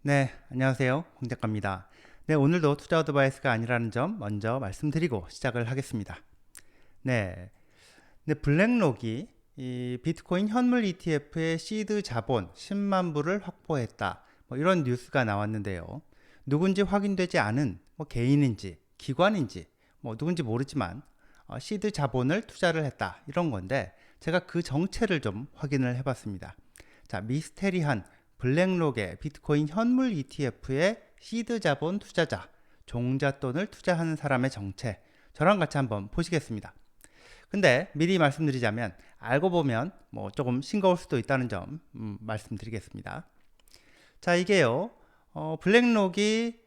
네, 안녕하세요. 홍 작가입니다. 네, 오늘도 투자 어드바이스가 아니라는 점 먼저 말씀드리고 시작을 하겠습니다. 네, 블랙록이 이 비트코인 현물 ETF의 시드 자본 10만 불을 확보했다. 뭐 이런 뉴스가 나왔는데요. 누군지 확인되지 않은 개인인지 기관인지 누군지 모르지만 시드 자본을 투자를 했다. 이런 건데 제가 그 정체를 좀 확인을 해봤습니다. 자, 미스테리한 블랙록의 비트코인 현물 ETF의 시드 자본 투자자, 종잣돈을 투자하는 사람의 정체, 저랑 같이 한번 보시겠습니다. 근데 미리 말씀드리자면 알고 보면 조금 싱거울 수도 있다는 점 말씀드리겠습니다. 자, 이게요. 블랙록이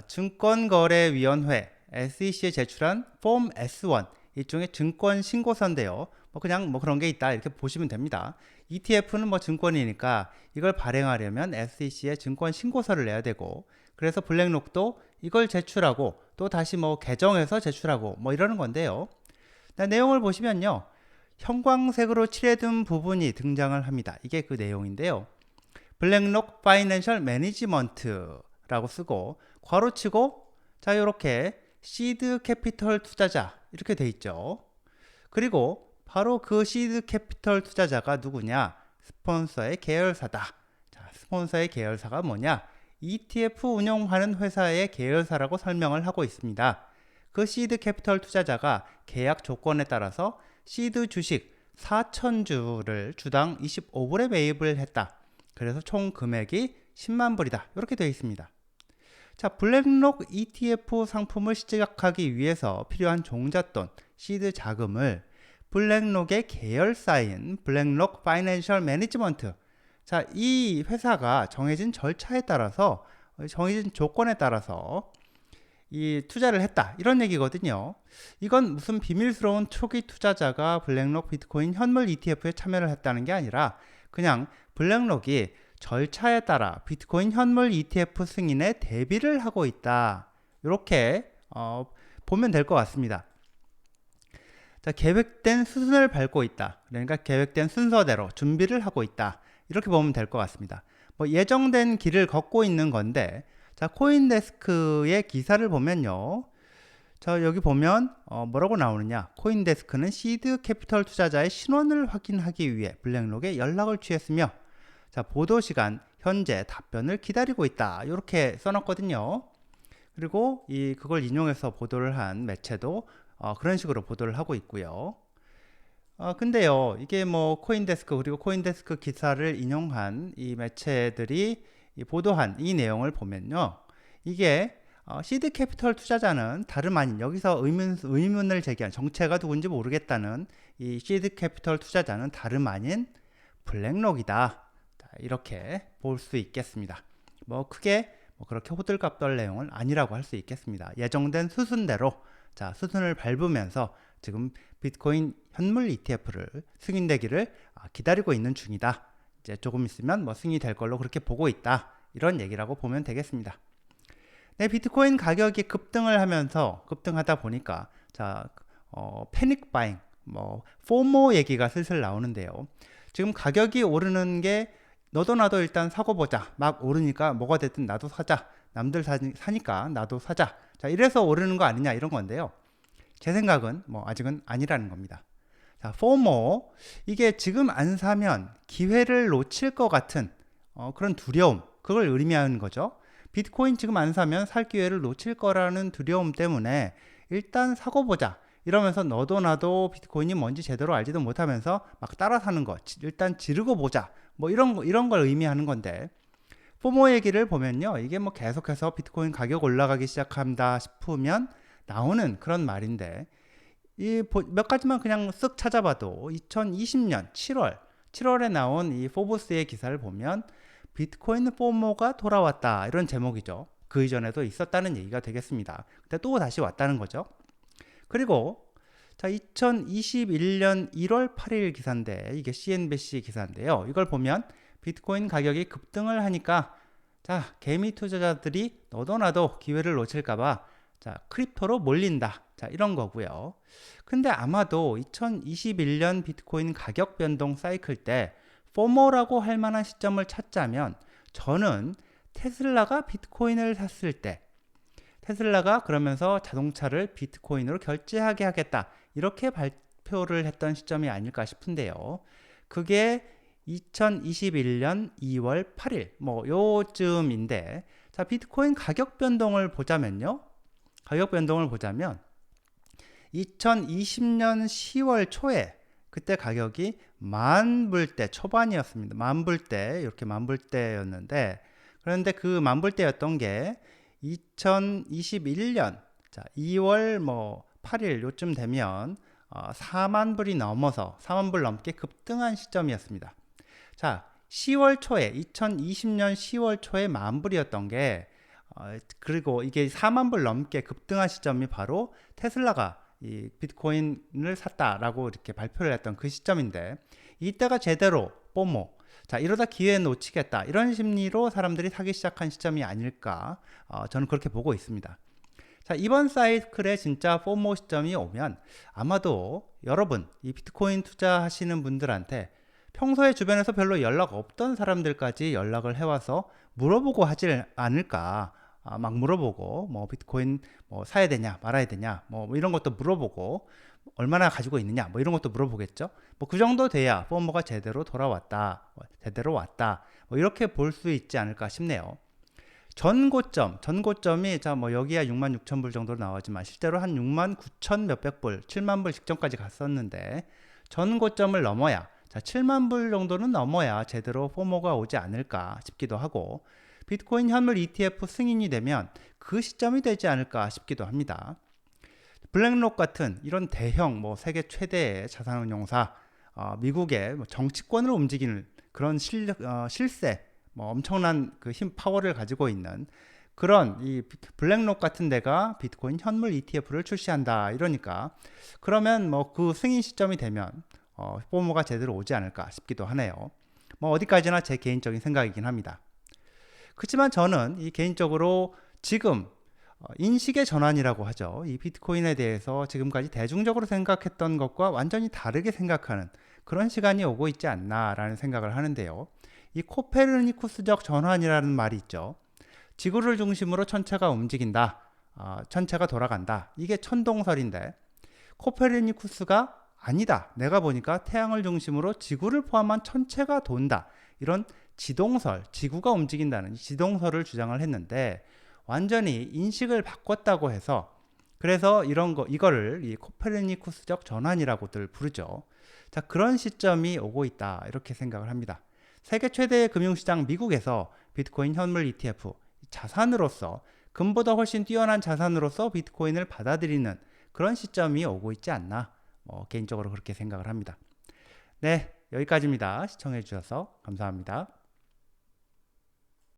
증권거래위원회 SEC에 제출한 폼 S1 일종의 증권 신고서인데요. 그냥 그런 게 있다 이렇게 보시면 됩니다. ETF는 증권이니까 이걸 발행하려면 SEC에 증권 신고서를 내야 되고, 그래서 블랙록도 이걸 제출하고 또 다시 개정해서 제출하고 이러는 건데요. 내용을 보시면요, 형광색으로 칠해둔 부분이 등장을 합니다. 이게 그 내용인데요. 블랙록 파이낸셜 매니지먼트라고 쓰고 괄호치고 이렇게 시드 캐피털 투자자 이렇게 돼 있죠. 그리고 바로 그 시드 캐피털 투자자가 누구냐? 스폰서의 계열사다. 자, 스폰서의 계열사가 뭐냐? ETF 운영하는 회사의 계열사라고 설명을 하고 있습니다. 그 시드 캐피털 투자자가 계약 조건에 따라서 시드 주식 4,000주를 주당 25불에 매입을 했다. 그래서 총 금액이 10만 불이다. 이렇게 되어 있습니다. 자, 블랙록 ETF 상품을 시작하기 위해서 필요한 종잣돈, 시드 자금을 블랙록의 계열사인 블랙록 파이낸셜 매니지먼트, 자, 이 회사가 정해진 절차에 따라서, 정해진 조건에 따라서 이 투자를 했다, 이런 얘기거든요. 이건 무슨 비밀스러운 초기 투자자가 블랙록 비트코인 현물 ETF에 참여를 했다는 게 아니라 그냥 블랙록이 절차에 따라 비트코인 현물 ETF 승인에 대비를 하고 있다, 이렇게 보면 될 것 같습니다. 자, 계획된 수순을 밟고 있다. 그러니까 계획된 순서대로 준비를 하고 있다. 이렇게 보면 될 것 같습니다. 예정된 길을 걷고 있는 건데, 자, 코인데스크의 기사를 보면요. 자, 여기 보면 뭐라고 나오느냐? 코인데스크는 시드 캐피털 투자자의 신원을 확인하기 위해 블랙록에 연락을 취했으며, 자, 보도 시간 현재 답변을 기다리고 있다. 이렇게 써놨거든요. 그리고 그걸 인용해서 보도를 한 매체도 그런 식으로 보도를 하고 있고요. 근데요, 이게 코인데스크 그리고 코인데스크 기사를 인용한 이 매체들이 보도한 이 내용을 보면요, 이게 시드 캐피털 투자자는 다름 아닌, 여기서 의문을 제기한, 정체가 누군지 모르겠다는 이 시드 캐피털 투자자는 다름 아닌 블랙록이다, 이렇게 볼 수 있겠습니다. 크게 그렇게 호들갑 떨 내용은 아니라고 할 수 있겠습니다. 예정된 수순대로, 자, 수순을 밟으면서 지금 비트코인 현물 ETF를 승인되기를 기다리고 있는 중이다. 이제 조금 있으면 승인될 걸로 그렇게 보고 있다, 이런 얘기라고 보면 되겠습니다. 네, 비트코인 가격이 급등하다 보니까, 자, 패닉 바잉, 포모 얘기가 슬슬 나오는데요. 지금 가격이 오르는 게 너도 나도 일단 사고 보자, 막 오르니까 뭐가 됐든 나도 사자, 남들 사니까 나도 사자, 자, 이래서 오르는 거 아니냐, 이런 건데요. 제 생각은 아직은 아니라는 겁니다. 자, 포모, 이게 지금 안 사면 기회를 놓칠 것 같은 그런 두려움, 그걸 의미하는 거죠. 비트코인 지금 안 사면 살 기회를 놓칠 거라는 두려움 때문에 일단 사고 보자 이러면서 너도 나도 비트코인이 뭔지 제대로 알지도 못하면서 막 따라 사는 거, 일단 지르고 보자, 이런 걸 의미하는 건데, 포모 얘기를 보면요, 이게 계속해서 비트코인 가격 올라가기 시작한다 싶으면 나오는 그런 말인데, 몇 가지만 그냥 쓱 찾아봐도 2020년 7월에 나온 이 포브스의 기사를 보면 비트코인 포모가 돌아왔다, 이런 제목이죠. 그 이전에도 있었다는 얘기가 되겠습니다. 근데 또 다시 왔다는 거죠. 그리고 자, 2021년 1월 8일 기사인데, 이게 CNBC 기사인데요. 이걸 보면 비트코인 가격이 급등을 하니까, 자, 개미 투자자들이 너도 나도 기회를 놓칠까봐, 자, 크립토로 몰린다, 자, 이런 거고요. 근데 아마도 2021년 비트코인 가격 변동 사이클 때 포모라고 할 만한 시점을 찾자면 저는 테슬라가 비트코인을 샀을 때 테슬라가 그러면서 자동차를 비트코인으로 결제하게 하겠다 이렇게 발표를 했던 시점이 아닐까 싶은데요. 그게 2021년 2월 8일 뭐 요쯤인데, 자 비트코인 가격 변동을 보자면요. 가격 변동을 보자면 2020년 10월 초에 그때 가격이 만불대 초반이었습니다. 만불대, 이렇게 만불대였는데, 그런데 그 만불대였던 게 2021년 자 2월 뭐 8일 요쯤 되면 4만 불이 넘어서 4만 불 넘게 급등한 시점이었습니다. 자 10월 초에 2020년 10월 초에 만불이었던 게 그리고 이게 4만 불 넘게 급등한 시점이 바로 테슬라가 이 비트코인을 샀다라고 이렇게 발표를 했던 그 시점인데, 이때가 제대로 포모, 자 이러다 기회 놓치겠다 이런 심리로 사람들이 사기 시작한 시점이 아닐까, 저는 그렇게 보고 있습니다. 자 이번 사이클에 진짜 포모 시점이 오면 아마도 여러분 이 비트코인 투자하시는 분들한테 평소에 주변에서 별로 연락 없던 사람들까지 연락을 해와서 물어보고 하질 않을까. 막 물어보고 뭐 비트코인 뭐 사야 되냐 말아야 되냐 뭐 이런 것도 물어보고 얼마나 가지고 있느냐 뭐 이런 것도 물어보겠죠. 뭐 그 정도 돼야 포모가 제대로 돌아왔다, 제대로 왔다, 뭐 이렇게 볼 수 있지 않을까 싶네요. 전고점이 자 뭐 여기야 66,000불 정도로 나오지만 실제로 한 69,000 몇백 불, 7만 불 직전까지 갔었는데, 전고점을 넘어야, 자 7만 불 정도는 넘어야 제대로 포모가 오지 않을까 싶기도 하고, 비트코인 현물 ETF 승인이 되면 그 시점이 되지 않을까 싶기도 합니다. 블랙록 같은 이런 대형 뭐 세계 최대의 자산운용사, 미국의 뭐 정치권을 움직이는 그런 실세, 뭐 엄청난 그 힘 파워를 가지고 있는 그런 이 블랙록 같은 데가 비트코인 현물 ETF를 출시한다 이러니까, 그러면 뭐 그 승인 시점이 되면 포모가 제대로 오지 않을까 싶기도 하네요. 뭐 어디까지나 제 개인적인 생각이긴 합니다. 그렇지만 저는 이 개인적으로 지금 인식의 전환이라고 하죠. 이 비트코인에 대해서 지금까지 대중적으로 생각했던 것과 완전히 다르게 생각하는 그런 시간이 오고 있지 않나라는 생각을 하는데요. 이 코페르니쿠스적 전환이라는 말이 있죠. 지구를 중심으로 천체가 움직인다, 천체가 돌아간다. 이게 천동설인데, 코페르니쿠스가 아니다, 내가 보니까 태양을 중심으로 지구를 포함한 천체가 돈다, 이런 지동설, 지구가 움직인다는 지동설을 주장을 했는데, 완전히 인식을 바꿨다고 해서, 그래서 이거를 이 코페르니쿠스적 전환이라고들 부르죠. 자, 그런 시점이 오고 있다 이렇게 생각을 합니다. 세계 최대의 금융시장 미국에서 비트코인 현물 ETF 자산으로서, 금보다 훨씬 뛰어난 자산으로서 비트코인을 받아들이는 그런 시점이 오고 있지 않나, 개인적으로 그렇게 생각을 합니다. 네, 여기까지입니다. 시청해 주셔서 감사합니다.